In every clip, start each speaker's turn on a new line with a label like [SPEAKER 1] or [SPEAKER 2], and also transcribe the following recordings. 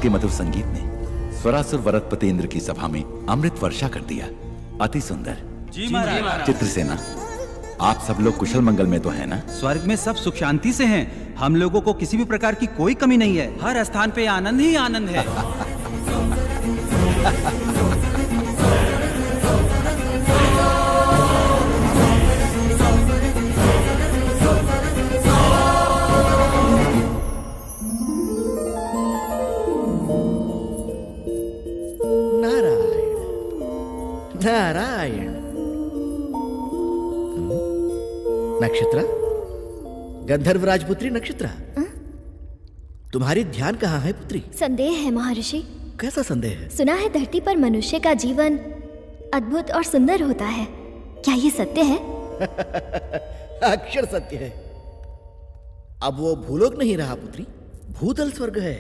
[SPEAKER 1] आपके मधुर संगीत ने स्वरासुर वरदपति इंद्र की सभा में अमृत वर्षा कर दिया। अति सुंदर।
[SPEAKER 2] जी महाराज।
[SPEAKER 1] चित्रसेना, आप सब लोग कुशल मंगल में तो है ना?
[SPEAKER 2] स्वर्ग में सब सुख शांति से हैं। हम लोगों को किसी भी प्रकार की कोई कमी नहीं है। हर स्थान पे आनंद ही आनंद है।
[SPEAKER 3] नारायण। नक्षत्रा, गंधर्व राजपुत्री नक्षत्रा, तुम्हारी ध्यान कहाँ है पुत्री?
[SPEAKER 4] संदेह है महर्षि।
[SPEAKER 3] कैसा संदेह है?
[SPEAKER 4] सुना है धरती पर मनुष्य का जीवन अद्भुत और सुंदर होता है। क्या ये सत्य है?
[SPEAKER 3] अक्षर सत्य है। अब वो भूलोक नहीं रहा पुत्री, भूतल स्वर्ग है।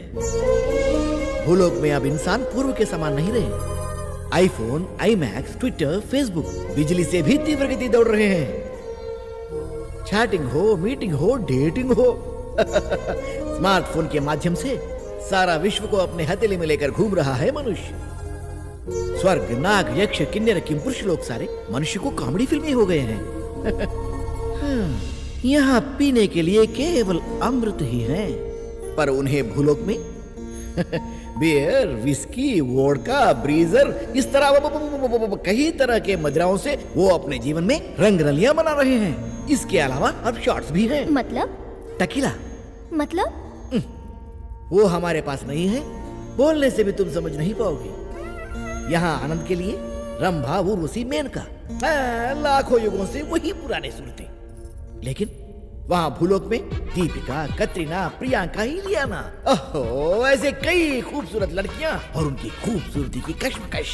[SPEAKER 3] भूलोक में अब इंसान पूर्व के समान नहीं रहे। आईफोन, आईमैक्स, ट्विटर, फेसबुक बिजली से भी तीव्र गति दौड़ रहे हैं। चैटिंग हो, मीटिंग हो, डेटिंग हो, स्मार्टफोन के माध्यम से सारा विश्व को अपने हथेली में लेकर घूम रहा है मनुष्य। स्वर्ग, नाग, यक्ष, किन्नर, किंपुरुष लोग सारे मनुष्य को कॉमेडी फिल्में हो गए हैं। यहाँ पीने के लिए केवल अमृत ही है, पर उन्हें भूलोक में बियर, विस्की, वोडका, ब्रीजर, इस तरह कई तरह के मदिराओं से वो अपने जीवन में रंगरलियां बना रहे हैं। इसके अलावा अब शॉट्स भी हैं।
[SPEAKER 4] मतलब?
[SPEAKER 3] टकीला।
[SPEAKER 4] मतलब?
[SPEAKER 3] वो हमारे पास नहीं है, बोलने से भी तुम समझ नहीं पाओगे। यहाँ आनंद के लिए रंभा, उर्वशी, मेनका, लाखों युगों से वही पुराने सुरते। लेकिन वहाँ भूलोक में दीपिका, कतरीना, प्रियंका, इलियाना, ओहो, ऐसे कई खूबसूरत लड़कियां और उनकी खूबसूरती की कश्मकश।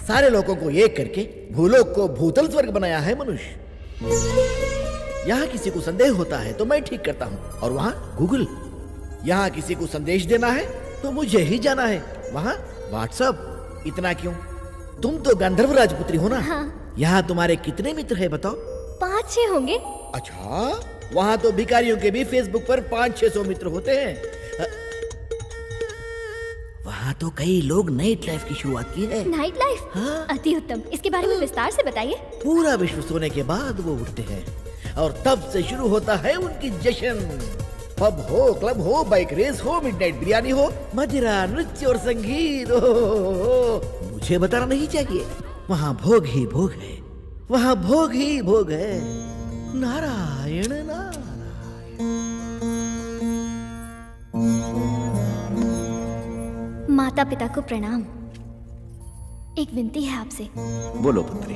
[SPEAKER 3] सारे लोगों को एक करके भूलोक को भूतल स्वर्ग बनाया है मनुष्य। यहाँ किसी को संदेह होता है तो मैं ठीक करता हूँ, और वहाँ गूगल। यहाँ किसी को संदेश देना है तो मुझे ही जाना है, वहाँ व्हाट्सएप। इतना क्यों? तुम तो गंधर्व राजपुत्री हो ना?
[SPEAKER 4] हाँ।
[SPEAKER 3] यहाँ तुम्हारे कितने मित्र है बताओ?
[SPEAKER 4] 5-6 होंगे।
[SPEAKER 3] अच्छा, वहाँ तो भिखारियों के भी फेसबुक पर 500-600 मित्र होते हैं। वहाँ तो कई लोग नाइट लाइफ की शुरुआत की है।
[SPEAKER 4] Night life?
[SPEAKER 3] हाँ।
[SPEAKER 4] अति उत्तम। इसके बारे में विस्तार से बताइए।
[SPEAKER 3] पूरा विश्व सोने के बाद वो उठते हैं और तब से शुरू होता है उनकी जश्न। पब हो, क्लब हो, बाइक रेस हो, मिडनाइट बिरयानी हो, मदिरा, नृत्य और संगीत। मुझे बताना नहीं चाहिए, वहाँ भोग ही भोग है, वहाँ भोग ही भोग है। नारायण नारायण।
[SPEAKER 4] माता पिता को प्रणाम। एक विनती है आपसे।
[SPEAKER 1] बोलो पुत्री।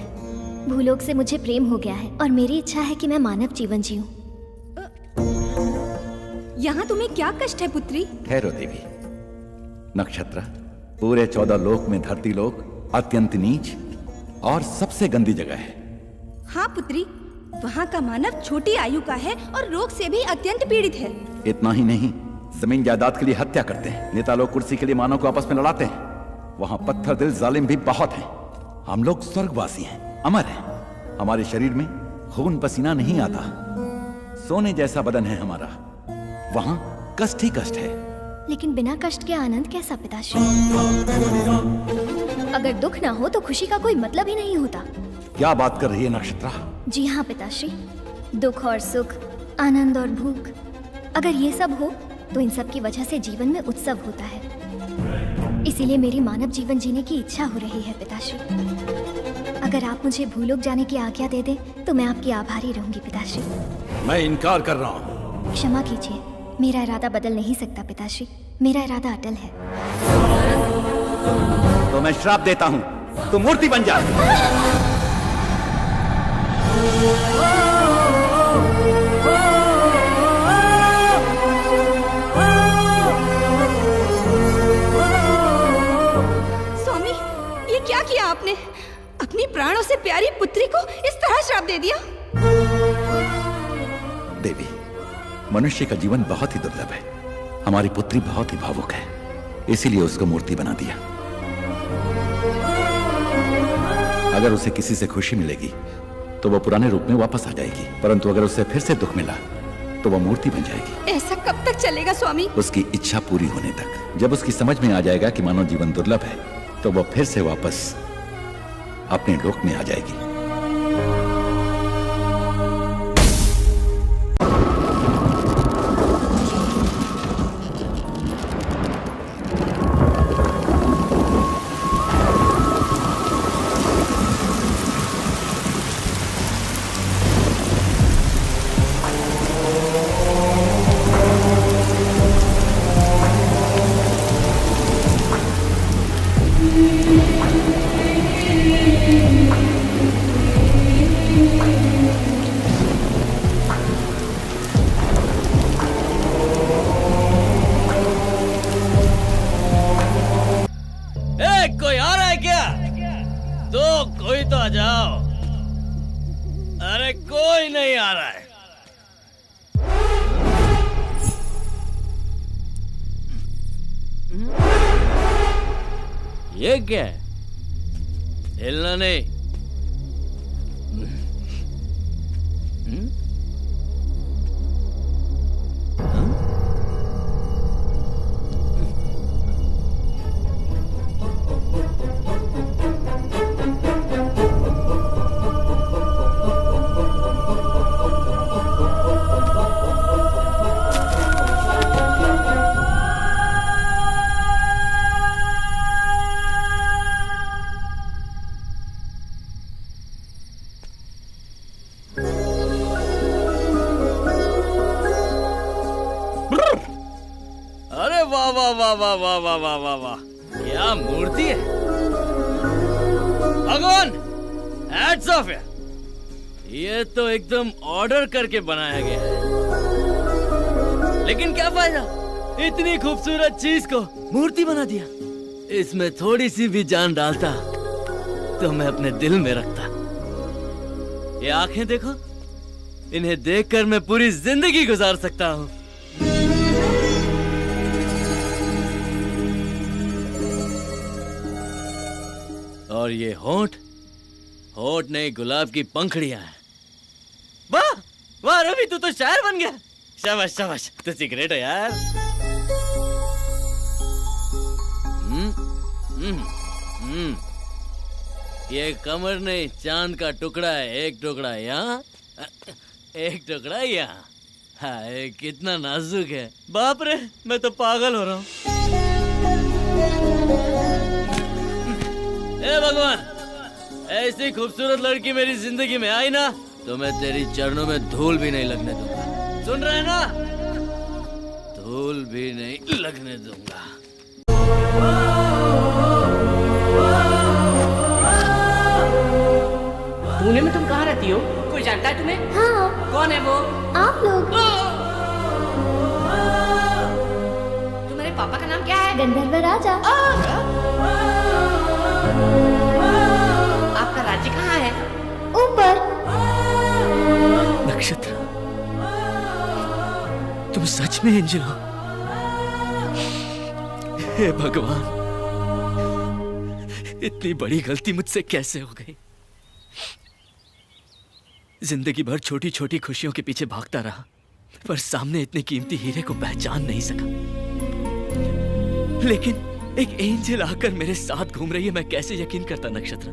[SPEAKER 4] भूलोक से मुझे प्रेम हो गया है और मेरी इच्छा है कि मैं मानव जीवन जीऊं।
[SPEAKER 5] यहाँ तुम्हें क्या कष्ट है पुत्री?
[SPEAKER 1] ठहरो देवी। नक्षत्र, पूरे 14 लोक में धरती लोक अत्यंत नीच और सबसे गंदी जगह है।
[SPEAKER 5] हाँ पुत्री, वहाँ का मानव छोटी आयु का है और रोग से भी अत्यंत पीड़ित है।
[SPEAKER 1] इतना ही नहीं, जमीन जायदाद के लिए हत्या करते हैं। नेता लोग कुर्सी के लिए मानव को आपस में लड़ाते हैं। वहाँ पत्थर दिल जालिम भी बहुत हैं। हम लोग स्वर्गवासी हैं, अमर हैं। हमारे शरीर में खून पसीना नहीं आता। सोने जैसा बदन है हमारा। वहाँ कष्ट ही कष्ट है।
[SPEAKER 4] लेकिन बिना कष्ट के आनंद कैसा पिताश्री? अगर दुख ना हो तो खुशी का कोई मतलब ही नहीं होता।
[SPEAKER 1] क्या बात कर रही है नक्षत्रा?
[SPEAKER 4] जी हाँ पिताश्री, दुख और सुख, आनंद और भूख, अगर ये सब हो तो इन सब की वजह से जीवन में उत्सव होता है। इसीलिए मेरी मानव जीवन जीने की इच्छा हो रही है पिताश्री। अगर आप मुझे भूलोक जाने की आज्ञा दे दें तो मैं आपकी आभारी रहूंगी पिताश्री।
[SPEAKER 1] मैं इनकार कर रहा हूँ।
[SPEAKER 4] क्षमा कीजिए, मेरा इरादा बदल नहीं सकता पिताश्री। मेरा इरादा अटल है।
[SPEAKER 1] तो मैं श्राप देता हूँ, तू मूर्ति बन जा।
[SPEAKER 5] स्वामी, ये क्या किया आपने? अपनी प्राणों से प्यारी पुत्री को इस तरह श्राप दे दिया?
[SPEAKER 1] देवी, मनुष्य का जीवन बहुत ही दुर्लभ है। हमारी पुत्री बहुत ही भावुक है, इसीलिए उसको मूर्ति बना दिया। अगर उसे किसी से खुशी मिलेगी तो वो पुराने रूप में वापस आ जाएगी, परंतु अगर उसे फिर से दुख मिला तो वह मूर्ति बन जाएगी।
[SPEAKER 5] ऐसा कब तक चलेगा स्वामी?
[SPEAKER 1] उसकी इच्छा पूरी होने तक। जब उसकी समझ में आ जाएगा कि मानव जीवन दुर्लभ है, तो वह फिर से वापस अपने लोक में आ जाएगी।
[SPEAKER 6] कोई आ रहा है क्या? तो कोई तो आ जाओ। अरे कोई नहीं आ रहा है। ये क्या है? हिलना नहीं। अरे वाह वाह वाह वाह वाह वाह वाह वाह वाह, क्या मूर्ति है भगवान। हैट्स ऑफ है। ये तो एकदम ऑर्डर करके बनाया गया है। लेकिन क्या फायदा, इतनी खूबसूरत चीज को मूर्ति बना दिया। इसमें थोड़ी सी भी जान डालता तो मैं अपने दिल में रखता। ये आंखें देखो, इन्हें देखकर मैं पूरी जिंदगी गुजार सकता हूँ। और ये होंठ, होंठ नहीं गुलाब की पंखड़ियां हैं। वाह वाह रवि, तू तो शायर बन गया। शाबाश शाबाश, तू सिगरेट है यार। ये कमर नहीं, चांद का टुकड़ा है। एक टुकड़ा यहाँ, एक टुकड़ा यहाँ। हाय कितना नाजुक है। बाप रे, मैं तो पागल हो रहा हूँ। हे भगवान, ऐसी खूबसूरत लड़की मेरी जिंदगी में आई ना, तो मैं तेरी चरणों में धूल भी नहीं लगने दूंगा। सुन रहे ना? धूल भी नहीं लगने दूंगा।
[SPEAKER 7] पुणे में तुम कहाँ रहती हो? कोई जानता है तुम्हें?
[SPEAKER 4] हाँ।
[SPEAKER 7] कौन है वो?
[SPEAKER 4] आप लोग।
[SPEAKER 7] तुम्हारे पापा का नाम क्या है?
[SPEAKER 4] गंधर्व राजा।
[SPEAKER 7] आपका राज्य कहाँ है?
[SPEAKER 4] ऊपर।
[SPEAKER 6] नक्षत्र, तुम सच में एंजल हो? हे भगवान, इतनी बड़ी गलती मुझसे कैसे हो गई? जिंदगी भर छोटी छोटी खुशियों के पीछे भागता रहा, पर सामने इतने कीमती हीरे को पहचान नहीं सका। लेकिन एक एंजल आकर मेरे साथ घूम रही है, मैं कैसे यकीन करता नक्षत्र?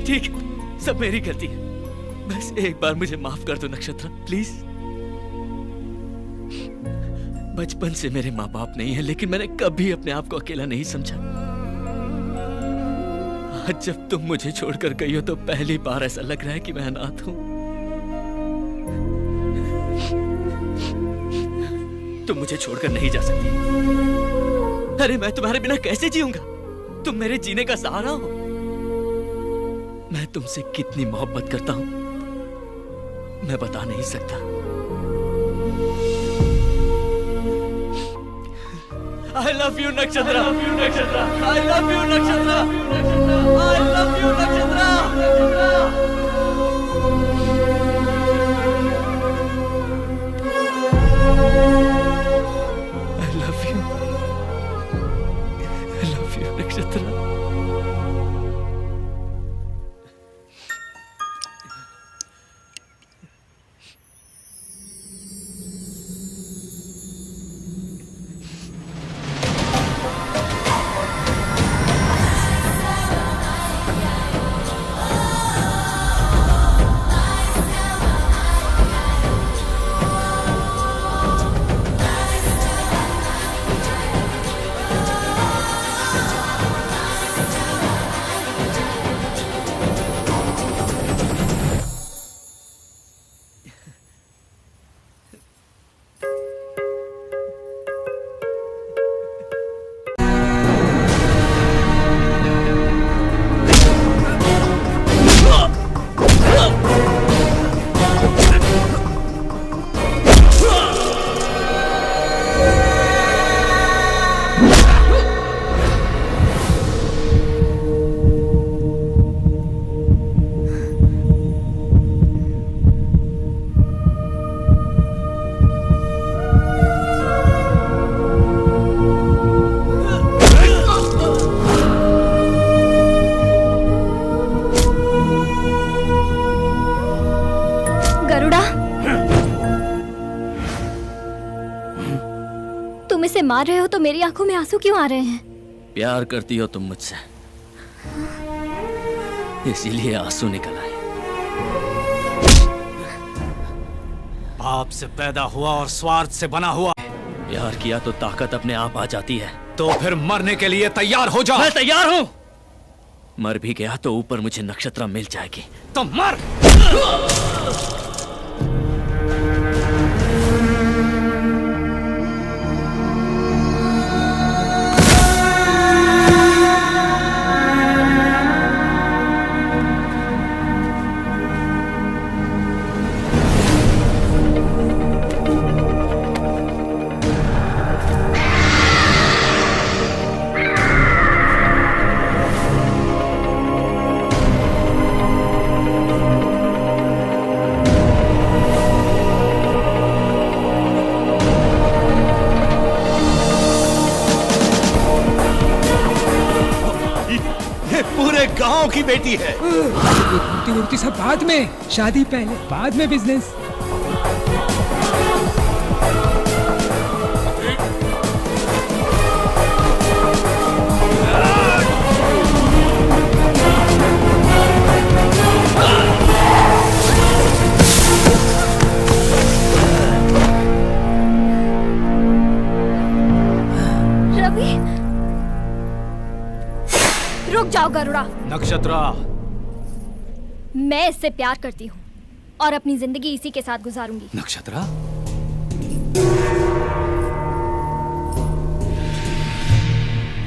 [SPEAKER 6] ठीक है, सब मेरी गलती है। बस एक बार मुझे माफ कर दो नक्षत्र, प्लीज। बचपन से मेरे माँ बाप नहीं है, लेकिन मैंने कभी अपने आप को अकेला नहीं समझा। आज जब तुम मुझे छोड़कर गई हो, तो पहली बार ऐसा लग रहा है कि मैं अनाथ हूं। तुम मुझे छोड़कर नहीं जा सकती। अरे मैं तुम्हारे बिना कैसे जीऊंगा? तुम मेरे जीने का सहारा हो। मैं तुमसे कितनी मोहब्बत करता हूं, मैं बता नहीं सकता। I love you नक्षत्र, I love you नक्षत्र, I love you नक्षत्र, I love you नक्षत्र। नक्षत्र,
[SPEAKER 4] मार रहे हो तो मेरी आंखों में आंसू क्यों आ रहे हैं?
[SPEAKER 6] प्यार करती हो तुम मुझसे, इसीलिए आंसू निकल आए।
[SPEAKER 8] पाप से पैदा हुआ और स्वार्थ से बना हुआ।
[SPEAKER 6] प्यार किया तो ताकत अपने आप आ जाती है।
[SPEAKER 8] तो फिर मरने के लिए तैयार हो जा।
[SPEAKER 6] मैं तैयार हूं। मर भी गया तो ऊपर मुझे नक्षत्रा मिल जाएगी।
[SPEAKER 8] तो मर।
[SPEAKER 1] पूरे गांव की बेटी है।
[SPEAKER 9] मूर्ति मूर्ति सब बाद में, शादी पहले, बाद में बिजनेस।
[SPEAKER 4] रवि, रुक जाओ गरुड़ा।
[SPEAKER 8] नक्षत्रा,
[SPEAKER 4] मैं इससे प्यार करती हूँ और अपनी जिंदगी इसी के साथ गुजारूंगी।
[SPEAKER 8] नक्षत्रा,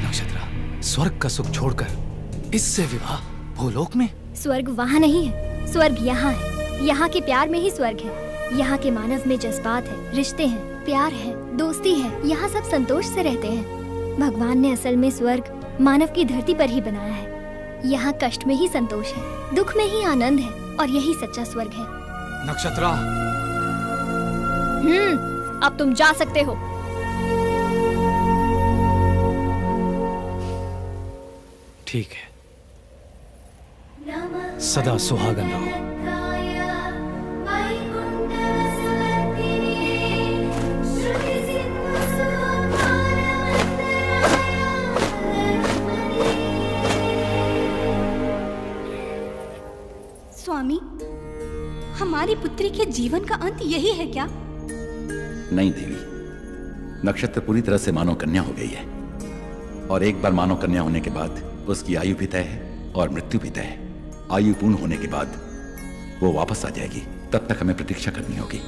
[SPEAKER 8] नक्षत्रा, स्वर्ग का सुख छोड़कर इससे विवाह भूलोक में?
[SPEAKER 4] स्वर्ग वहाँ नहीं है, स्वर्ग यहाँ है। यहाँ के प्यार में ही स्वर्ग है। यहाँ के मानव में जज्बात है, रिश्ते हैं, प्यार है, दोस्ती है। यहाँ सब संतोष से रहते हैं। भगवान ने असल में स्वर्ग मानव की धरती पर ही बनाया है। यहाँ कष्ट में ही संतोष है, दुख में ही आनंद है, और यही सच्चा स्वर्ग है।
[SPEAKER 8] नक्षत्रा,
[SPEAKER 4] अब तुम जा सकते हो।
[SPEAKER 8] ठीक है, सदा सुहागन रहो।
[SPEAKER 5] स्वामी, हमारी पुत्री के जीवन का अंत यही है क्या?
[SPEAKER 1] नहीं देवी, नक्षत्र पूरी तरह से मानव कन्या हो गई है, और एक बार मानव कन्या होने के बाद उसकी आयु भी तय है और मृत्यु भी तय है। आयु पूर्ण होने के बाद वो वापस आ जाएगी, तब तक हमें प्रतीक्षा करनी होगी।